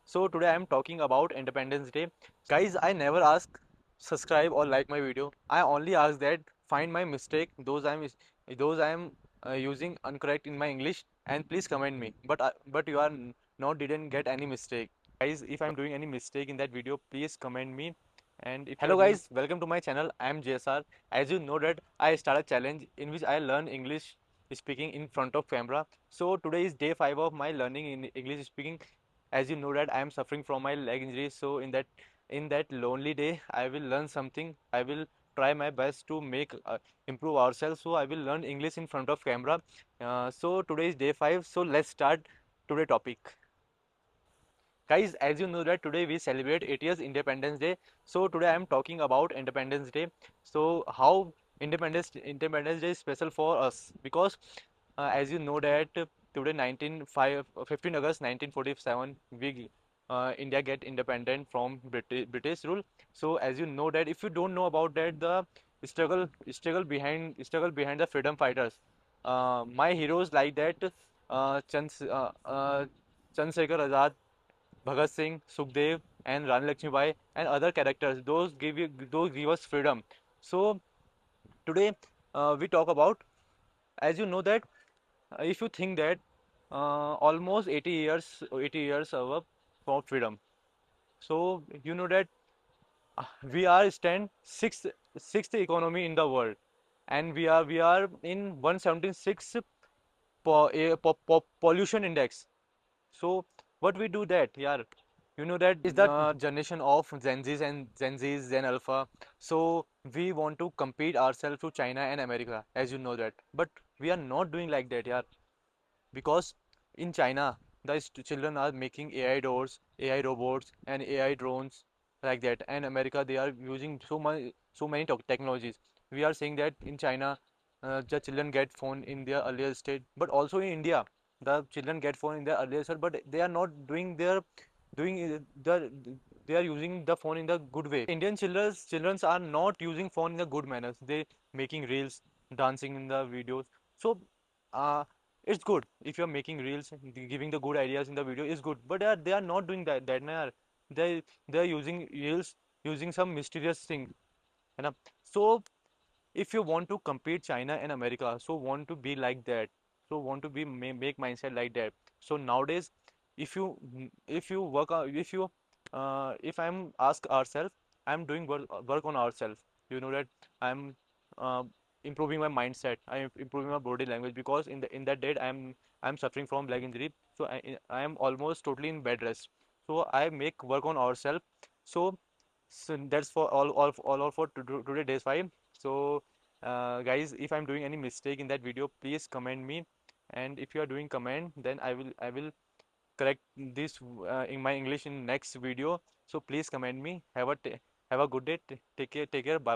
So today I am talking about Independence Day. Guys, I never ask subscribe or like my video. I only ask that find my mistake, those I am using incorrect in my English, and please comment me. But you are not didn't get any mistake. Guys, if I'm doing any mistake in that video, please comment me. And if hello guys, welcome to my channel. I am JSR. As you know that I start a challenge in which I learn English speaking in front of camera. So today is day 5 of my learning in English speaking. As you know that I am suffering from my leg injury, so in that lonely day I will learn something. I will try my best to make improve ourselves, so I will learn English in front of camera. So today is day 5, so let's start today topic. Guys, as you know that today we celebrate 8 years Independence Day. So today I am talking about Independence Day. So how Independence Day is special for us, because as you know that today 15 August 1947 we India get independent from British rule. So as you know that, if you don't know about that, the struggle behind the freedom fighters, my heroes like that, Chandrasekhar Azad, Bhagat Singh, Sukhdev, and Rani Lakshmibai, and other characters. Those give us freedom. So today we talk about, as you know that, if you think that almost 80 years over for freedom. So you know that we are stand sixth economy in the world, and we are in 176 pollution index. So what we do that, yeah, you know that is the generation of Gen Zs, Gen Alpha. So we want to compete ourselves to China and America, as you know that. But we are not doing like that, yeah, because in China the children are making AI doors, AI robots, and AI drones like that. And America, they are using so many technologies. We are saying that in China the children get phone in their earlier state, but also in India the children get phone in their earlier state, but they are not doing they are using the phone in the good way. Indian children are not using phone in the good manners. They making reels, dancing in the videos. So uh, it's good if you're making reels, giving the good ideas in the video is good, but they are not doing that na. They're using reels, using some mysterious thing, you know. So if you want to compete China and America, so want to be like that, so want to be make mindset like that. So nowadays, if you work out, if I'm ask ourselves, I'm doing work on ourselves. You know that I'm uh, improving my mindset. I'm improving my body language, because in that date I'm suffering from leg injury. So I am almost totally in bed rest. So I make work on ourselves. So that's for all for today days 5. So guys, if I'm doing any mistake in that video, please comment me. And if you are doing comment, then I will correct this in my English in next video. So please comment me. Have a good day. Take care. Bye bye.